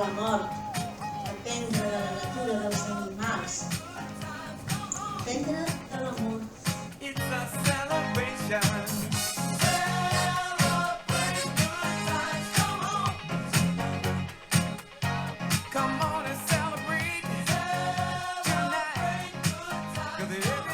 de la mort, aprendre de la natura dels animals, aprendre de l'amor. It's a celebration. Celebrate good times. Come on and celebrate tonight. 'Cause every